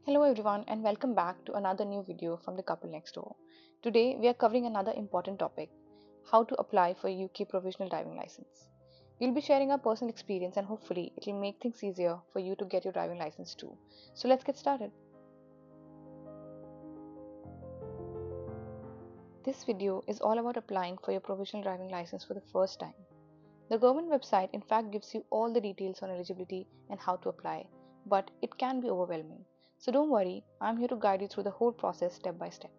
Hello everyone and welcome back to another new video from the couple next door. Today we are covering another important topic, how to apply for a UK provisional driving license. We'll be sharing our personal experience and hopefully it will make things easier for you to get your driving license too. So let's get started. This video is all about applying for your provisional driving license for the first time. The government website in fact gives you all the details on eligibility and how to apply, but it can be overwhelming. So don't worry, I'm here to guide you through the whole process step by step.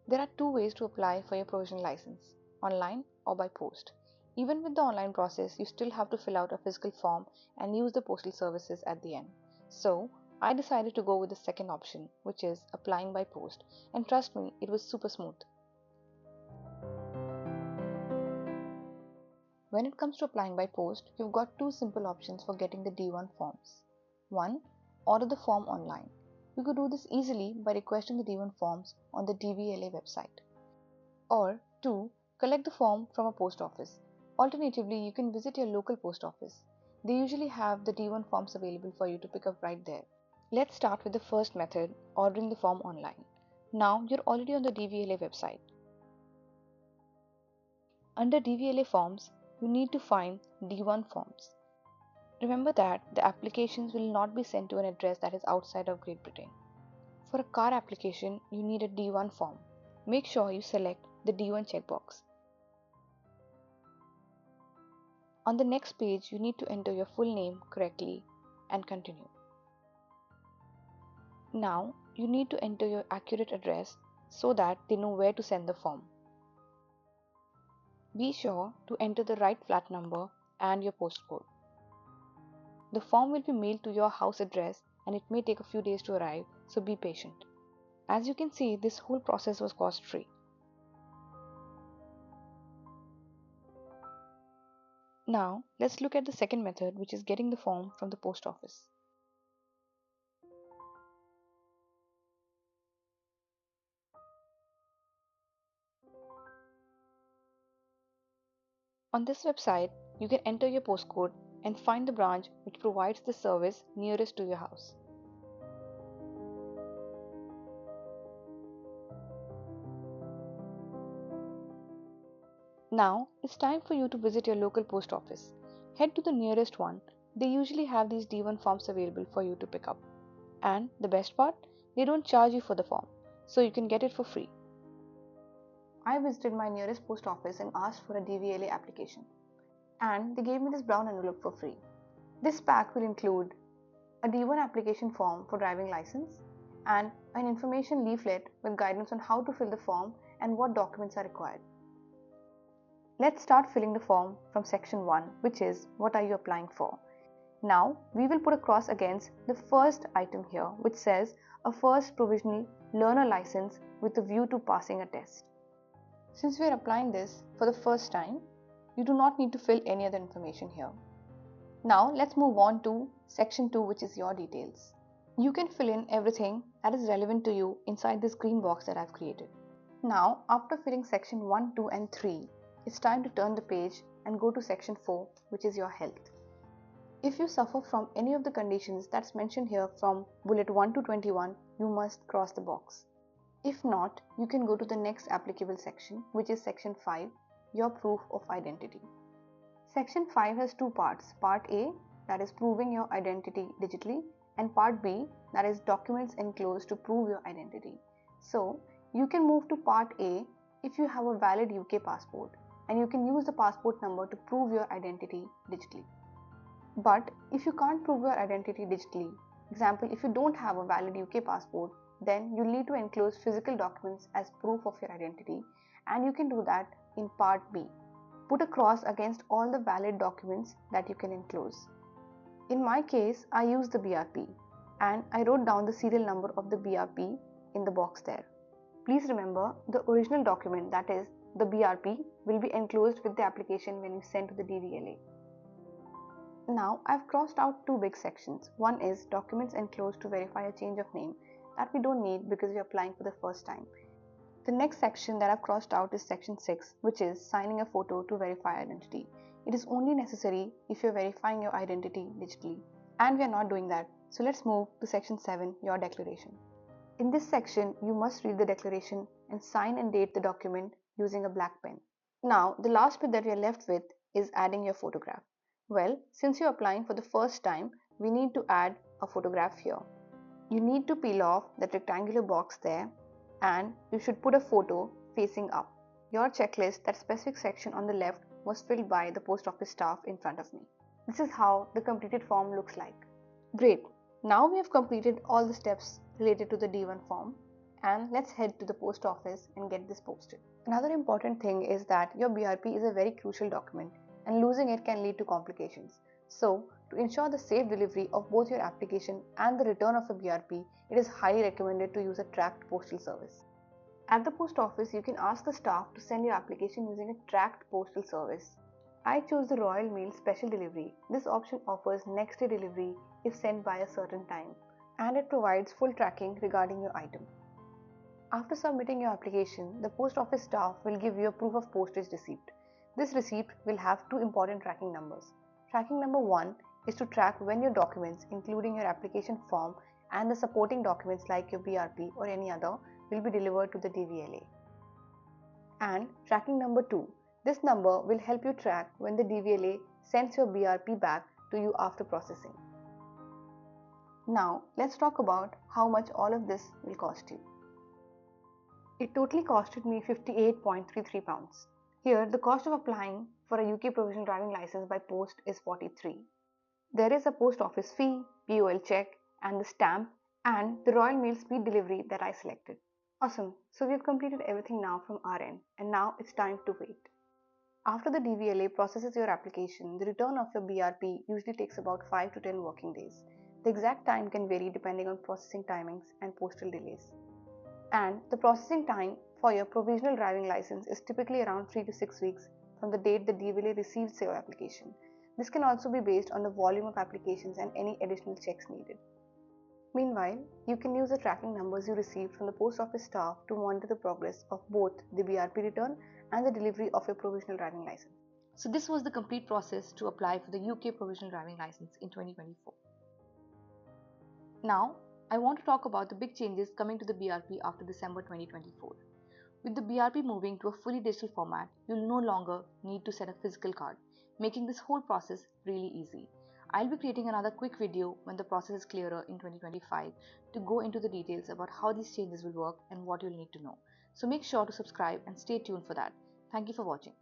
There are two ways to apply for your provisional license, online or by post. Even with the online process, you still have to fill out a physical form and use the postal services at the end. So, I decided to go with the second option, which is applying by post, and trust me, it was super smooth. When it comes to applying by post, you've got two simple options for getting the D1 forms. 1. Order the form online. You could do this easily by requesting the D1 forms on the DVLA website. Or 2. Collect the form from a post office. Alternatively, you can visit your local post office. They usually have the D1 forms available for you to pick up right there. Let's start with the first method, ordering the form online. Now you're already on the DVLA website. Under DVLA forms, you need to find D1 forms. Remember that the applications will not be sent to an address that is outside of Great Britain. For a car application, you need a D1 form. Make sure you select the D1 checkbox. On the next page, you need to enter your full name correctly and continue. Now, you need to enter your accurate address so that they know where to send the form. Be sure to enter the right flat number and your postcode. The form will be mailed to your house address and it may take a few days to arrive, so be patient. As you can see, this whole process was cost-free. Now, let's look at the second method, which is getting the form from the post office. On this website, you can enter your postcode and find the branch which provides the service nearest to your house. Now, it's time for you to visit your local post office. Head to the nearest one. They usually have these D1 forms available for you to pick up. And the best part, they don't charge you for the form, so you can get it for free. I visited my nearest post office and asked for a DVLA application. And they gave me this brown envelope for free. This pack will include a D1 application form for driving license and an information leaflet with guidance on how to fill the form and what documents are required. Let's start filling the form from section 1, which is what are you applying for. Now we will put a cross against the first item here, which says a first provisional learner license with a view to passing a test. Since we are applying this for the first time, you do not need to fill any other information here. Now let's move on to section 2, which is your details. You can fill in everything that is relevant to you inside this green box that I've created. Now, after filling section 1, 2 and 3, it's time to turn the page and go to section 4, which is your health. If you suffer from any of the conditions that's mentioned here from bullet 1 to 21, you must cross the box. If not, you can go to the next applicable section, which is section 5, your proof of identity. Section 5 has two parts, part A, that is proving your identity digitally, and part B, that is documents enclosed to prove your identity. So, you can move to part A if you have a valid UK passport, and you can use the passport number to prove your identity digitally. But if you can't prove your identity digitally, example, if you don't have a valid UK passport, then you need to enclose physical documents as proof of your identity, and you can do that in part B. Put a cross against all the valid documents that you can enclose. In my case, I used the BRP and I wrote down the serial number of the BRP in the box there. Please remember the original document, that is the BRP, will be enclosed with the application when you send to the DVLA. Now I've crossed out two big sections. One is documents enclosed to verify a change of name, that we don't need because we're applying for the first time. The next section that I've crossed out is section 6, which is signing a photo to verify identity. It is only necessary if you're verifying your identity digitally, and we are not doing that, So let's move to section 7, your declaration. In this section, you must read the declaration and sign and date the document using a black pen. Now, the last bit that we are left with is adding your photograph. Well, since you're applying for the first time, we need to add a photograph here. You need to peel off that rectangular box there, and you should put a photo facing up. Your checklist, that specific section on the left, was filled by the post office staff in front of me. This is how the completed form looks like. Great. Now we have completed all the steps related to the D1 form, and let's head to the post office and get this posted. Another important thing is that your BRP is a very crucial document, and losing it can lead to complications. So, to ensure the safe delivery of both your application and the return of a BRP, it is highly recommended to use a tracked postal service. At the post office, you can ask the staff to send your application using a tracked postal service. I chose the Royal Mail Special Delivery. This option offers next day delivery if sent by a certain time, and it provides full tracking regarding your item. After submitting your application, the post office staff will give you a proof of postage receipt. This receipt will have two important tracking numbers. Tracking number 1 is to track when your documents, including your application form and the supporting documents like your BRP or any other, will be delivered to the DVLA. And tracking number 2. This number will help you track when the DVLA sends your BRP back to you after processing. Now, let's talk about how much all of this will cost you. It totally costed me £58.33. Here, the cost of applying for a UK provisional driving license by post is £43. There is a post office fee, POL check, and the stamp, and the Royal Mail speed delivery that I selected. Awesome, so we've completed everything now from our end, and now it's time to wait. After the DVLA processes your application, the return of your BRP usually takes about 5 to 10 working days. The exact time can vary depending on processing timings and postal delays. And the processing time for your provisional driving license is typically around 3 to 6 weeks from the date the DVLA receives your application. This can also be based on the volume of applications and any additional checks needed. Meanwhile, you can use the tracking numbers you received from the post office staff to monitor the progress of both the BRP return and the delivery of your provisional driving license. So this was the complete process to apply for the UK provisional driving license in 2024. Now, I want to talk about the big changes coming to the BRP after December 2024. With the BRP moving to a fully digital format, you'll no longer need to send a physical card, making this whole process really easy. I'll be creating another quick video when the process is clearer in 2025 to go into the details about how these changes will work and what you'll need to know. So make sure to subscribe and stay tuned for that. Thank you for watching.